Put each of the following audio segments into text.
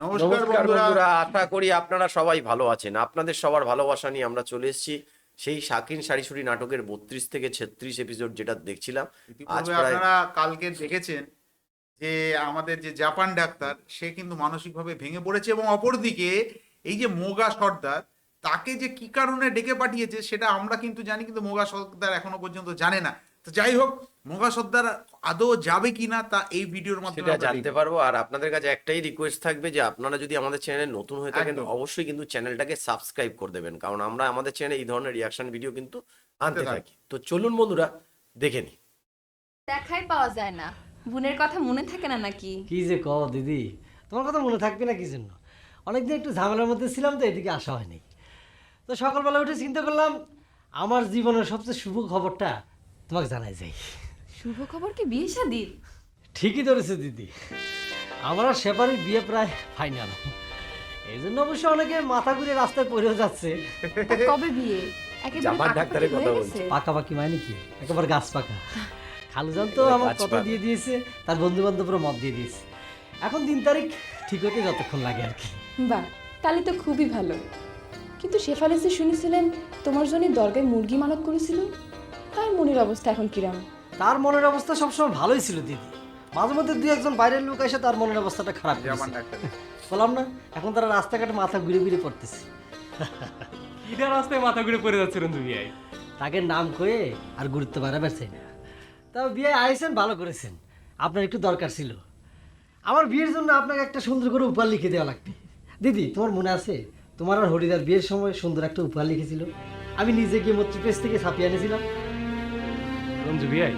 নমস্কার নমস্কার বন্ধুরা। বন্ধুরা, আশা করি আপনারা সবাই ভালো আছেন। আপনাদের সবার ভালোবাসা নিয়ে আমরা চলে এসেছি সেই শাকিন শাড়িছড়ি নাটকের 32 থেকে 36 এপিসোড যেটা দেখছিলাম। আজ ইতিপূর্বে প্রায় আপনারা কালকে দেখেছেন যে আমাদের যে জাপান ডাক্তার সে কিন্তু মানসিকভাবে ভেঙে পড়েছে, এবং অপরদিকে এই যে মোগা সর্দার তাকে যে কি কারণে ডেকে পাঠিয়েছে সেটা আমরা কিন্তু জানি, কিন্তু মোগা সর্দার এখনো পর্যন্ত জানে না। তো যাই হোক, মোগা সর্দার আদৌ যাবে কিনা তা এই ভিডিওর মাধ্যমে সেটা আমরা জানতে দেখব। পারবো। আর আপনাদের কাছে একটাই রিকোয়েস্ট থাকবে যে আপনারা যদি আমাদের চ্যানেলে নতুন হয়ে থাকেন একদম অবশ্যই কিন্তু চ্যানেলটাকে সাবস্ক্রাইব করে দেবেন, কারণ আমরা আমাদের চ্যানেলে এই ধরনের রিয়াকশন ভিডিও কিন্তু আনতে থাকবে। থাকি। তো চলুন বন্ধুরা দেখে নিই। দেখাই পাওয়া যায় না, বোনের কথা মনে থাকে না নাকি? কি যে কও দিদি, তোমার কথা মনে থাকবে না কি জন্য? অনেকদিন একটু ঝামেলার মধ্যে ছিলাম তো এদিকে আসা হয়নি। তো সকালবেলা উঠে চিন্তা করলাম আমার জীবনের সবচেয়ে শুভ খবরটা তোমাকে জানাই যাই। শুভ খবর কি বিয়ে শাদির? ঠিকই ধরেছে দিদি, আমার আর শেফারির বিয়ে প্রায় ফাইনাল। এই জন্য অবশ্য অনেকে মাথা ঘুরে রাস্তায় পড়েও যাচ্ছে। তা কবে বিয়ে? একেবারে জামার পাকাপাকি ডাক্তারের কথা হয়ে বলছে। গেছে? পাকাপাকি মানে কি, একেবারে গাছ পাকা। খালুজান তো একেবারে আমার গাছ কথা পাকা। দিয়ে দিয়েছে, তার বন্ধু বান্ধবরা মত দিয়ে দিয়েছে। এখন দিন তারিখ ঠিক হতে যতক্ষণ লাগে আর কি। বাহ, তাহলে তো খুবই ভালো। কিন্তু শেফালিসে শুনেছিলেন তোমার জন্য দরগায় মুরগি মানত করেছিল, তার মনের অবস্থা এখন কিরাম? তার মনের অবস্থা সবসময় ভালোই ছিল দিদি, মাঝে মধ্যে দুই একজন বাইরের লোক এসে তার মনের অবস্থাটা খারাপ জাপান করেছে। ডাক্তার বললাম না, এখন তারা রাস্তাঘাটে মাথা ঘুরে ঘুরে পড়তেছে। ইডা রাস্তায় মাথা ঘুরে পড়ে যাচ্ছে রন্ধু বিয়াই। তাকে নাম কয়ে আর গুরুত্ব বাড়াবার চাই না। তাও বিয়ে আইসেন, ভালো করেছেন। আপনার একটু দরকার ছিল। আমার বিয়ের জন্য আপনাকে একটা সুন্দর করে উপহার লিখে দেওয়া লাগবে। দিদি, তোমার মনে আছে তোমার আর হরিদার বিয়ের সময় সুন্দর একটা উপহার লিখেছিল? আমি নিজে গিয়ে মৈত্রী পেজ থেকে ছাপিয়ে এনেছিলাম। রঞ্জু বিয়াই,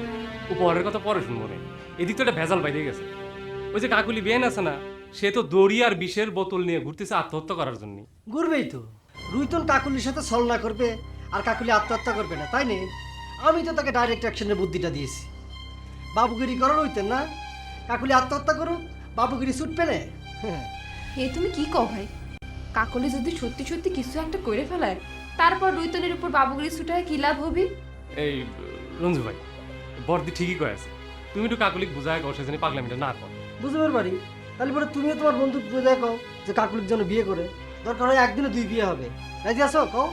উপহারের কথা পরে শুনবো না। এদিক তো একটা ভেজাল বাইরে গেছে। ওই যে কাকুলি বিয়ান আছে না, সে তো দড়ি আর বিষের বোতল নিয়ে ঘুরতেছে আত্মহত্যা করার জন্য। ঘুরবেই তো, রুইতন কাকুলির সাথে ছলনা করবে আর কাকুলি আত্মহত্যা করবে না, তাই নেই? আমি তো তাকে ডাইরেক্ট অ্যাকশনের বুদ্ধিটা দিয়েছি। বাবুগিরি করার হইতেন না, কাকুলি আত্মহত্যা করুক, বাবুগিরি ছুটবে না। এ তুমি কি কও ভাই? কাকলি যদি সত্যি সত্যি কিছু একটা করে ফেলায়, তারপর রুইতনের উপর বাবুগিরি ছুটায় কি লাভ হবি? এই রঞ্জু ভাই, বর্দি ঠিকই কয়ে আছে। তুমি একটু কাকুলিক বুঝায় কও, সেজন্য পাগলামিটা না কর। বুঝতে পারি, তাহলে পরে তুমিও তোমার বন্ধু বোঝায় কও যে কাকুলির জন্য বিয়ে করে, দরকার হয় একদিনে 2 বিয়ে হবে। রাজি আছো কও?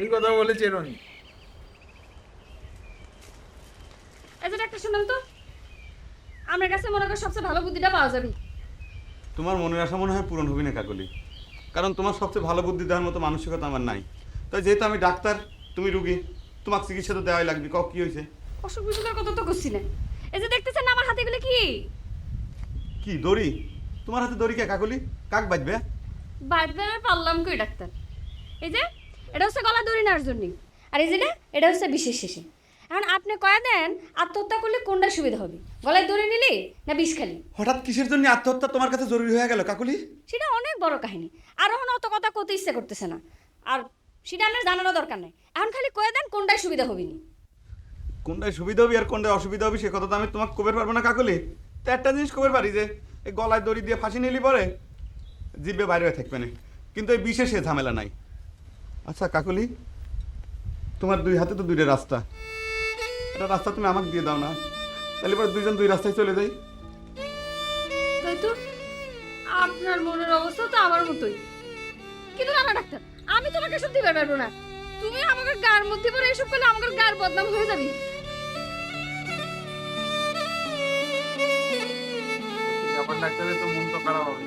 এই কথা বলেছে রনি। এই যে একটা শুনুন তো, আমার কাছে মনে কর সবচেয়ে ভালো বুদ্ধিটা পাওয়া যাবে। তোমার মনের আশা মনে হয় পূরণ হবে না কাকলি, কারণ তোমার সবচেয়ে ভালো বুদ্ধি দেওয়ার মতো মানসিকতা আমার নাই। তাই যেহেতু আমি ডাক্তার, তুমি রুগী, তোমাকে চিকিৎসা তো দেওয়াই লাগবে। কও কি হয়েছে? অসুখ বিসুখের কথা তো করছি না। এই যে দেখতেছেন না আমার হাতে এগুলো কি? কি দড়ি? তোমার হাতে দড়ি কে কাকলি? কাক বাজবে? বাঁধবে আমি পারলাম কই ডাক্তার? এই যে এটা হচ্ছে গলা দড়ি নেওয়ার জন্য, আর এই যে না এটা হচ্ছে বিশেষ শেষে। এখন আপনি কয়ে দেন আত্মহত্যা করলে কোনটা সুবিধা হবে, গলায় দড়ি নিলে না বিষ খালি? হঠাৎ কিসের জন্য আত্মহত্যা তোমার কাছে জরুরি হয়ে গেল কাকলি? সেটা অনেক বড় কাহিনী, আর এখন অত কথা কত ইচ্ছে করতেছে না, আর সেটা আপনার জানানো দরকার নাই। এখন খালি কয়ে দেন কোনটায় সুবিধা হবে নি। কোনটায় সুবিধা হবে আর কোনটায় অসুবিধা হবে সে কথা তো আমি তোমাকে কবের পারবো না কাকলি। তো একটা জিনিস কবের পারি, যে এই গলায় দড়ি দিয়ে ফাঁসি নিলি পরে জিভে বাইরে হয়ে থাকবে না, কিন্তু এই বিশেষ সে ঝামেলা নাই। আচ্ছা কাকলি, তোমার 2 হাতে তো 2টা রাস্তা, একটা রাস্তা তুমি আমাকে দিয়ে দাও না, তাহলে পরে 2জন 2 রাস্তায় চলে যাই। তাই তো, আপনার মনের অবস্থা তো আমার মতোই। কিন্তু না না ডাক্তার, আমি তোমাকে এসব দিতে পারবো না। তুমি আমাকে গার মধ্যে পরে এসব করলে আমার গার বদনাম হয়ে যাবে। জাপান ডাক্তারের তো মন তো খারাপ হবে।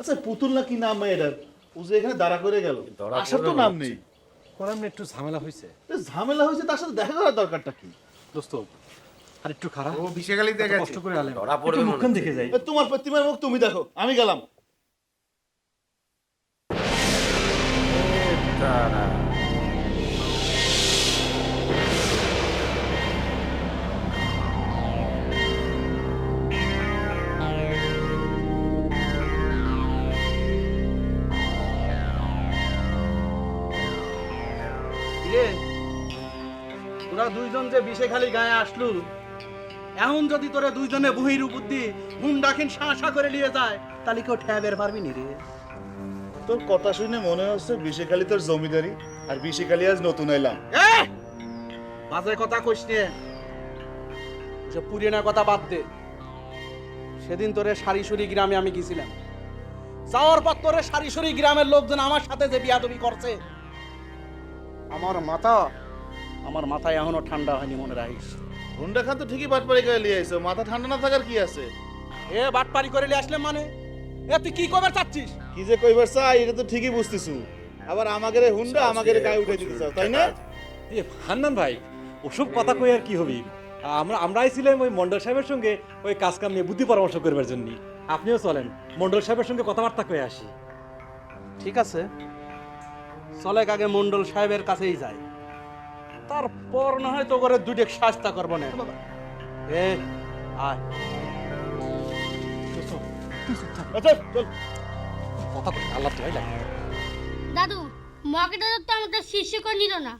আচ্ছা পুতুল না কি নাম এটার, ও যে এখানে দাঁড়া করে গেল, ধরা আসার তো পড়বে নাম মনে নেই। করাম একটু ঝামেলা হয়েছে তো ঝামেলা হয়েছে, তার সাথে দেখা করার দরকারটা কি? দোস্ত। আর একটু খারাপ ও বিশেখালিতে গেছে। কষ্ট করে আলে ধরা পড়বে মনে মুখখান দেখে যাই। এ, তোমার প্রতিমার মুখ তুমি দেখো, আমি গেলাম। তারা। তোরা 2জন যে বিষে খালি গায়ে আসলু, এখন যদি তোরা 2জনে বহির বুদ্ধি হুন্ডাখিন শাঁসা করে নিয়ে যায়, তাহলে কেউ ঠ্যাবের পারবি নি রে। তোর কথা শুনে মনে হচ্ছে বিশেখালী তোর জমিদারি, আর বিশেখালী আজ নতুন এলাম। বাজে কথা কইস নে, যে পুরিনা কথা বাদ দে। সেদিন তোরে সারিসুরি গ্রামে আমি গেছিলাম, যাওয়ার পর তোরে সারিসুরি গ্রামের লোকজন আমার সাথে যে বিয়াদবি করছে, আমার মাথায় এখনো ঠান্ডা হয়নি, মনে রাখিস। হুন্ডা খান তো ঠিকই বাটপাড়ি করে লিয়ে আইছো, মাথা ঠান্ডা না থাকার কি আছে? এ বাটপারি করে নিয়ে আসলে মানে এ তুই কি কবার চাচ্ছিস? কি যে কইবার চাই এটা তো ঠিকই বুঝতেছু, আবার আমাদের হুন্ডা আমাদের গায়ে উঠে দিতে চাও, তাই না? এ হান্নান ভাই, ওসব কথা কই আর কি হবি? আমরা আইছিলাম ওই মন্ডল সাহেবের সঙ্গে ওই কাজ কাম নিয়ে বুদ্ধি পরামর্শ করবার জন্য। আপনিও চলেন, মন্ডল সাহেবের সঙ্গে কথাবার্তা কয়ে আসি। ঠিক আছে, চলে আগে মন্ডল সাহেবের কাছেই যায়, তারপর না হয় তো করে দুটো শাস্তা করবো না। এ আয় আচ্ছা চল। কথা কই আল্লাহ তো লাগে দাদু মকে দাদু তো আমাদের শিষ্যকে নিল না।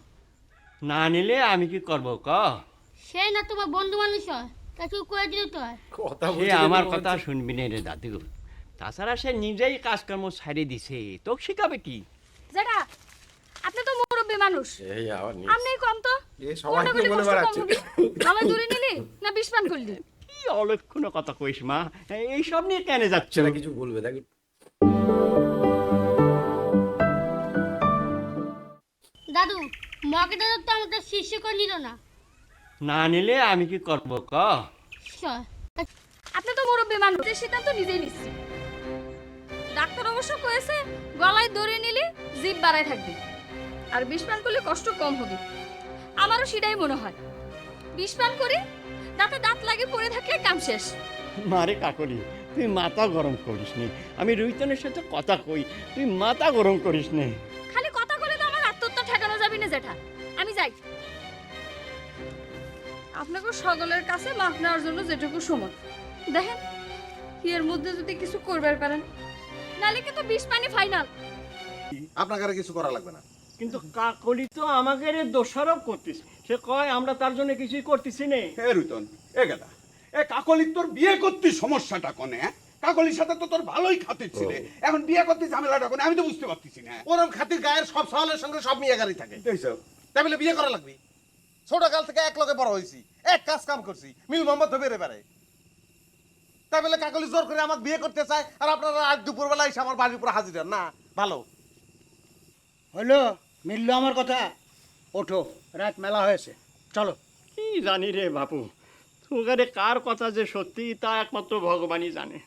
না নিলে আমি কি করব ক? সে না তোমার বন্ধু মানুষ হয়, তা তুই কয়ে দিল তো হয়। কথা সে বলছে আমার কিন্তু কথা বলছে। শুনবি না রে দাদু। তাছাড়া সে নিজেই কাজকর্ম ছাড়ে দিছে, তোকে শিখাবে কি? যেটা আপনি তো মুরব্বী মানুষ, এই আবার নিয়ে আপনি কম তো এ সবাইকে বলে বেড়াচ্ছে। গলা দড়ি নিলি না বিষ পান করলি? কি অলক্ষণ কথা কইস মা, এইসব নিয়ে কেন যাচ্ছ? ছেলে কিছু বলবে দেখ। দাদু মকে দাদু তো আমাদের শিষ্যকে নিল না। না নিলে আমি কি করব ক? আপনি তো মুরব্বী মানুষ, এই সিদ্ধান্ত নিজেই নিচ্ছি। ডাক্তার অবশ্য কয়েছে গলায় দড়ি নিলে জিভ বাড়ায় থাকবে, আর বিষ পান করলে কষ্ট কম হবে। আমারও সেটাই মনে হয়, বিষ পান করি, দাঁতে দাঁত লাগে পড়ে থাকলে কাম শেষ। মারে কাকলি, তুই মাথা গরম করিস নি। আমি রুইতনের সাথে কথা কই, তুই মাথা গরম করিস নে। খালি কথা বলে তো আমার আত্মহত্যা ঠেকানো যাবে না জেঠা। আমি যাই, আপনাকে সকলের কাছে মাফ নেওয়ার জন্য যেটুকু সময় দেখেন, এর মধ্যে যদি কিছু করবার পারেন, নালে কিন্তু বিষ পানি ফাইনাল। আপনাকে আর কিছু করা লাগবে না। কিন্তু কাকলি তো আমাকে দোষারোপ করতিস, সে কয় আমরা তার জন্য কিছুই করতেছি নে। এ রুতন, এ গেদা, এ কাকলির তোর বিয়ে করতে সমস্যাটা কোনে? কাকলির সাথে তো তোর ভালোই খাতির ছিল, এখন বিয়ে করতে ঝামেলাটা কোনে? আমি তো বুঝতে পারতেছি না। ওরম খাতির গায়ের সব সওয়ালের সঙ্গে সব মিয়া গাড়ি থাকে, তাই বলে বিয়ে করা লাগবে? ছোট কাল থেকে এক লগে বড় হয়েছি, এক কাজ কাম করছি, মিল মোহাম্মদ হবে এবারে। তাই বলে কাকলি জোর করে আমাকে বিয়ে করতে চায়, আর আপনারা আজ দুপুরবেলা এসে আমার বাড়ির উপর হাজির হন না? ভালো হইলো, মিললো আমার কথা। ওঠো, রাত মেলা হয়েছে, চলো। কি জানি রে বাপু, তোগারে কার কথা যে সত্যি তা একমাত্র ভগবানই জানে।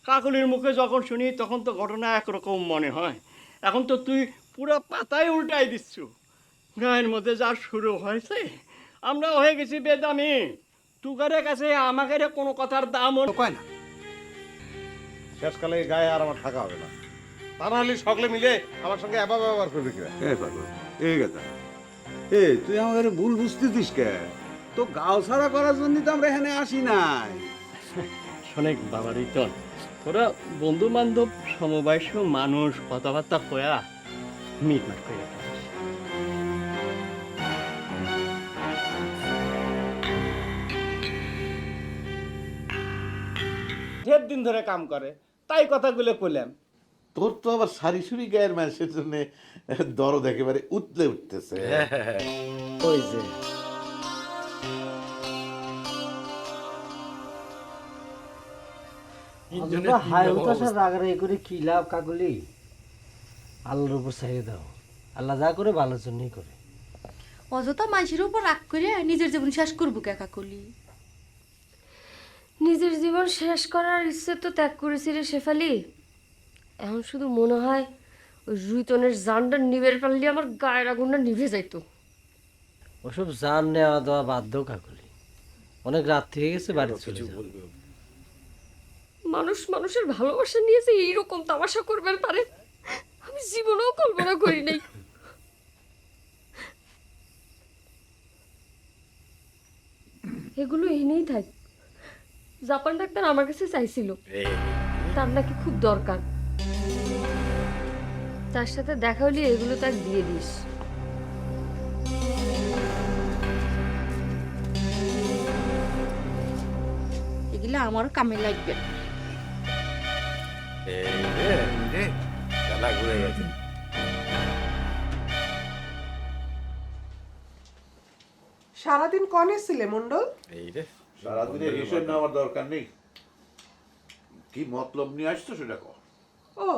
কাকলির মুখে যখন শুনি তখন তো ঘটনা একরকম মনে হয়, এখন তো তুই পুরো পাতায় উল্টাই দিচ্ছ। গায়ের মধ্যে যা শুরু হয়েছে, আমরা হয়ে গেছি বেদামি। তুগারের কাছে আমাকে কোনো কথার দামও কয় না, শেষকালে এই গায়ে আর আমার থাকা হবে না, তা নাহলে সকলে মিলে আমার সঙ্গে এবার ব্যবহার করবে কিনা? এ গেদা, এ তুই আমাকে ভুল বুঝতেছিস কে? তো গাও ছাড়া করার জন্য তো আমরা এখানে আসি নাই। শোনে বাবা রিতন, তোরা বন্ধু বান্ধব সমবয়স্ক মানুষ, কথাবার্তা কয়া মিটমাট করে রাখিস। দেড় দিন ধরে কাম করে, তাই কথাগুলো কইলাম। তোর তো আবার সারি সুরি গায়ের মানুষের জন্য দরদ একেবারে উতলে উঠতেছে। ওই যে হাই উতাসা রাগারাগি করে কি লাভ কাকলি? আল্লাহর উপর ছেড়ে দাও, আল্লাহ যা করে ভালোর জন্যই করে। অযথা মানুষের উপর রাগ করে নিজের জীবন শেষ করবো কে কাকলি? নিজের জীবন শেষ করার ইচ্ছে তো ত্যাগ করেছি রে শেফালি। এখন শুধু মনে হয় ওই রুইতনের জানটা নিভে পারলে আমার গায়ের আগুনটা নিভে যাইতো। ওসব জান নেওয়া দেওয়া বাদ দাও কাকলি, অনেক রাত হয়ে গেছে, বাড়ি চলে যাও। মানুষ মানুষের ভালোবাসা নিয়ে যে এইরকম তামাশা করবার পারে আমি জীবনেও কল্পনা করি নাই। এগুলো এনেই থাক। জাপান ডাক্তার আমার কাছে চাইছিল, তার নাকি খুব দরকার। তার সাথে দেখা হলে এগুলো তার দিয়ে দিস। এগুলো আমারও কামে লাগবে। খেলা ঘুরে গেছে। সারাদিন কনে ছিলে মন্ডল? এই রে সারাদিনের হিসেব নেওয়ার দরকার নেই, কি মতলব নিয়ে আসছো সেটা কর। ও,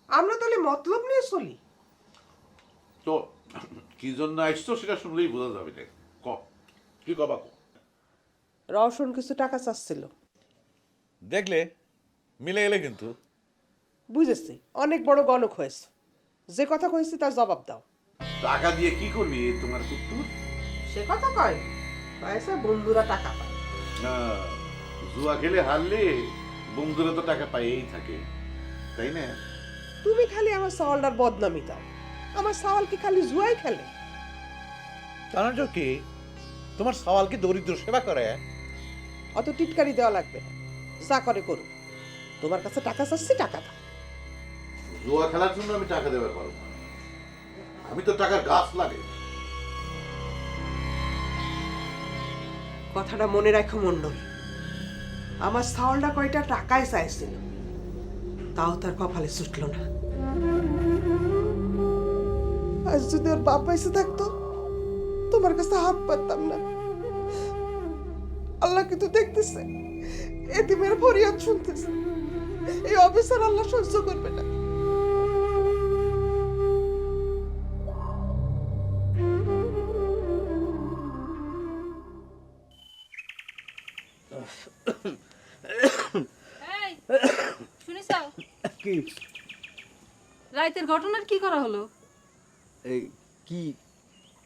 আমরা তাহলে মতলব নিয়ে চলি। তো কি জন্য আসছো সেটা শুনলেই বোঝা যাবে না। ক কি কবা ক। রওশন কিছু টাকা চাচ্ছিল। দেখলে মিলে গেলে কিন্তু। বুঝেছি, অনেক বড় গণক হয়েছে। যে কথা কয়েছি তার জবাব দাও। টাকা দিয়ে কি করবি তোমার কুত্তুর? সে কথা কয় পয়সা বন্ধুরা টাকা পায়। না, জুয়া খেলে হারলে বন্ধুরা তো টাকা পাইয়েই থাকে, তাই না? তুমি খালি আমার সাওয়ালটার বদনামি দাও। আমার সাওয়াল কি খালি জুয়াই খেলে? জানো কি তোমার সওয়াল কি দরিদ্র সেবা করে? অত টিটকারি দেওয়া লাগবে না, যা করে করুক। তোমার কাছে টাকা চাচ্ছি, টাকা দাও। জুয়া খেলার জন্য আমি টাকা দেবার পারবো না, আমি তো টাকার গাছ লাগে। কথাটা মনে রাখো মন্ডল, আমার সাওয়ালটা কয়টা টাকায় চাইছিল, তাও তার কপালে ছুটল না। আজ যদি ওর বাপ পয়সা থাকতো, তোমার কাছে হাত পাততাম না। আল্লাহ কিন্তু দেখতেছে, এতিমের ফরিয়াদ শুনতেছে। এই অবিচার আল্লাহ সহ্য করবে না। শুনিস কি রাইতের ঘটনার কি করা হলো? এই কি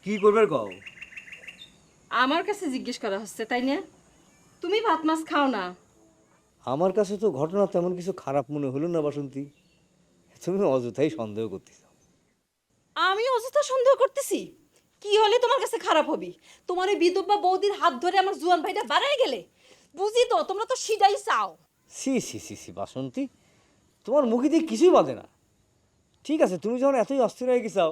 কি করবে কও? আমার কাছে জিজ্ঞেস করা হচ্ছে, তাই না? তুমি ভাত মাছ খাও না। আমার কাছে তো ঘটনা তেমন কিছু খারাপ মনে হলো না বাসন্তী, তুমি অযথাই সন্দেহ করতেছ। আমি অযথা সন্দেহ করতেছি? কি হলে তোমার কাছে খারাপ হবি? তোমার ওই বিধবা বৌদির হাত ধরে আমার জুয়ান ভাইটা বাড়াই গেলে। বুঝি তো, তোমরা তো সিধাই চাও। সি সি সি সি বাসন্তী, তোমার মুখে দিয়ে কিছুই বাজে না। ঠিক আছে, তুমি যখন এতই অস্থির হয়ে গেছাও,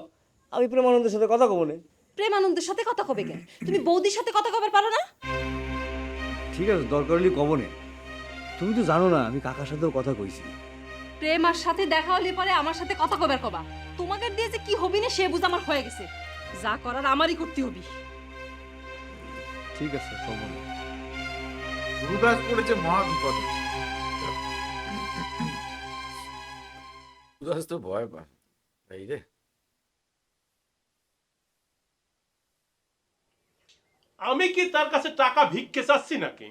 আমি প্রেমানন্দের সাথে কথা কব না। প্রেমানন্দের সাথে কথা কবে কেন? তুমি বৌদির সাথে কথা কবে পারো না? ঠিক আছে, দরকার হলে কব না। তুমি তো জানো না আমি কাকার সাথেও কথা কইছি। প্রেমার সাথে দেখা হলে পরে আমার সাথে কথা কবার কবা। তোমাকে দিয়ে যে কি হবি না সে বুঝ আমার হয়ে গেছে। যা করার আমারই করতে হবি। ঠিক আছে, সময় গুরুদাস পড়েছে মহা বিপদে। উদাস তো ভয় পা। এই রে আমি কি তার কাছে টাকা ভিক্ষে চাচ্ছি নাকি?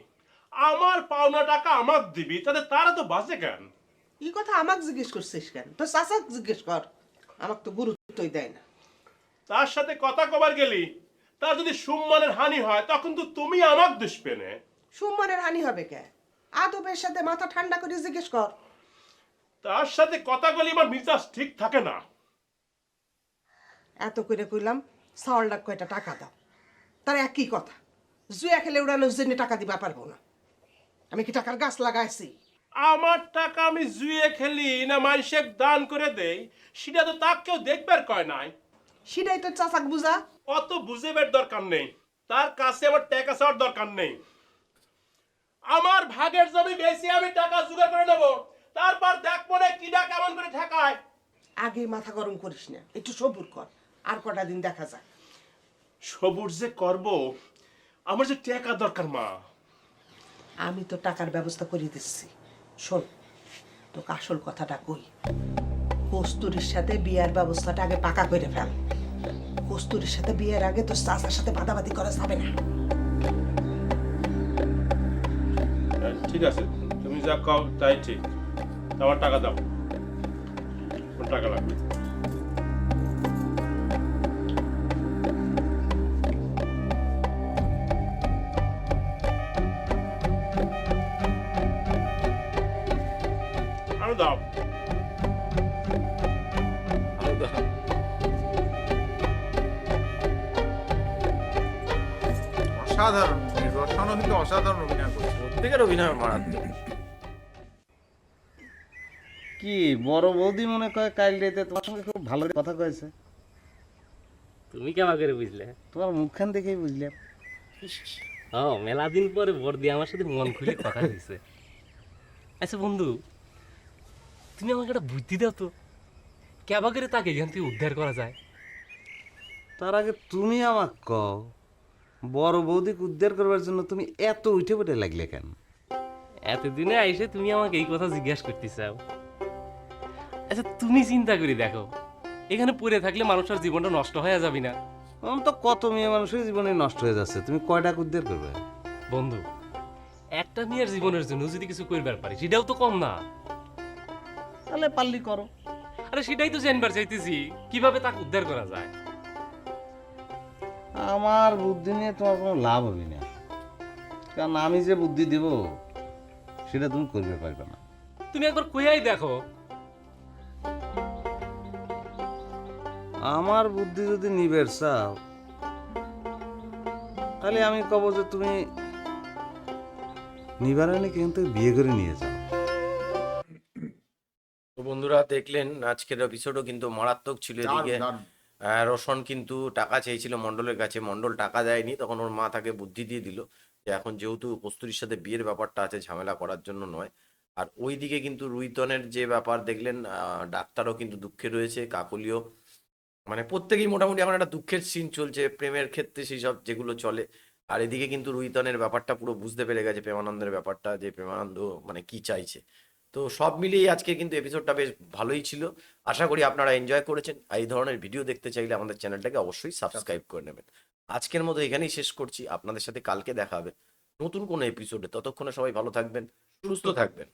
আমার পাওনা টাকা আমাক দিবি, তাতে তারা তো বাঁচে কেন? এই কথা আমাকে জিজ্ঞেস করছিস কেন? তো চাচাক জিজ্ঞেস কর, আমাকে তো গুরুত্বই দেয় না। তার সাথে কথা কবার গেলি, তার যদি সম্মানের হানি হয় তখন তো তুমি আমাক দুষবে না। সম্মানের হানি হবে কে? আদবের সাথে মাথা ঠান্ডা করে জিজ্ঞেস কর। তার সাথে কথা বলি আমার মিজাজ ঠিক থাকে না। এত করে কইলাম সাওয়ালটা কয়টা টাকা দাও, তার একই কথা। জুয়া খেলে উড়ানোর জন্য টাকা দিবা পারবো না। আমি কি টাকার গাছ লাগাইছি? আমার টাকা আমি জুয়ে খেলি না মানুষের দান করে দেই, সেটা তো তাকে কেউ দেখবার কয় নাই। সেটাই তো চাচাক বুঝা। অত বুঝেবার দরকার নেই, তার কাছে আমার টাকা চাওয়ার দরকার নেই। আমার ভাগের জমি বেশি আমি টাকা জোগাড় করে নেবো, তারপর দেখবো না কিডা কেমন করে ঠেকায়। আগে মাথা গরম করিস না, একটু সবুর কর, আর কটা দিন দেখা যাক। সবুর যে করবো, আমার যে টাকা দরকার মা। আমি তো টাকার ব্যবস্থা করে দিচ্ছি। শোন, তোকে আসল কথাটা কই। কস্তুরীর সাথে বিয়ের ব্যবস্থাটা আগে পাকা করে ফেল। কস্তুরীর সাথে বিয়ের আগে তোর চাচার সাথে বাদাবাদি করা যাবে না। ঠিক আছে, তুমি যা কও তাই ঠিক। আমার টাকা দাও, আমার টাকা লাগবে। আরো দাও। অসাধারণ, রসায়নও কিন্তু অসাধারণ অভিনয় করছে। প্রত্যেকের অভিনয় মারাত্মক। কি বড় বৌদি মনে করে কাল রাতে তোমার সঙ্গে খুব ভালো কথা কয়েছে? তুমি কেমন করে বুঝলে? তোমার মুখখান দেখেই বুঝলাম। ও, মেলা দিন পরে বর্দি আমার সাথে মন খুলে কথা কইছে। আচ্ছা বন্ধু, তুমি আমাকে একটা বুদ্ধি দাও তো, কেবা করে তাকে এখান থেকে উদ্ধার করা যায়? তার আগে তুমি আমাক কও বড় বৌদিকে উদ্ধার করবার জন্য তুমি এত উঠে পড়ে লাগলে কেন? এতদিনে আইসে তুমি আমাকে এই কথা জিজ্ঞাসা করতে চাও? আচ্ছা তুমি চিন্তা করে দেখো, এখানে পড়ে থাকলে মানুষের জীবনটা নষ্ট হয়ে যাবে না? এখন তো কত মেয়ে মানুষের জীবনে নষ্ট হয়ে যাচ্ছে, তুমি কয়টা উদ্ধার করবে? বন্ধু, একটা মেয়ের জীবনের জন্য যদি কিছু করবার পারি সেটাও তো কম না। তাহলে পাল্লি করো। আরে সেটাই তো জানবার চাইতেছি, কিভাবে তাকে উদ্ধার করা যায়। আমার বুদ্ধি নিয়ে তোমার কোনো লাভ হবে না, কারণ আমি যে বুদ্ধি দিব সেটা তুমি করবে পারবে না। তুমি একবার কইয়াই দেখো। আমার বুদ্ধি যদি নিবের চাও তাহলে আমি কব যে তুমি নিবারানি কিন্তু বিয়ে করে নিয়ে যাও। তো বন্ধুরা দেখলেন আজকের এপিসোডও কিন্তু মারাত্মক ছিল। এদিকে রোশন কিন্তু টাকা চেয়েছিল মণ্ডলের কাছে, মণ্ডল টাকা দেয়নি, তখন ওর মা তাকে বুদ্ধি দিয়ে দিল যে এখন যেহেতু কস্তুরীর সাথে বিয়ের ব্যাপারটা আছে, ঝামেলা করার জন্য নয়। আর ওইদিকে কিন্তু রুহিতনের যে ব্যাপার দেখলেন, ডাক্তারও কিন্তু দুঃখে রয়েছে, কাকলিও, মানে প্রত্যেকেই মোটামুটি এখন একটা দুঃখের সিন চলছে প্রেমের ক্ষেত্রে, সেই সব যেগুলো চলে। আর এদিকে কিন্তু রুহিতনের ব্যাপারটা পুরো বুঝতে পেরে গেছে প্রেমানন্দের ব্যাপারটা, যে প্রেমানন্দ মানে কি চাইছে। তো সব মিলিয়ে আজকে কিন্তু এপিসোডটা বেশ ভালোই ছিল। আশা করি আপনারা এনজয় করেছেন। এই ধরনের ভিডিও দেখতে চাইলে আমাদের চ্যানেলটাকে অবশ্যই সাবস্ক্রাইব করে নেবেন। আজকের মতো এখানেই শেষ করছি, আপনাদের সাথে কালকে দেখা হবে নতুন কোনো এপিসোডে। ততক্ষণে সবাই ভালো থাকবেন, সুস্থ থাকবেন।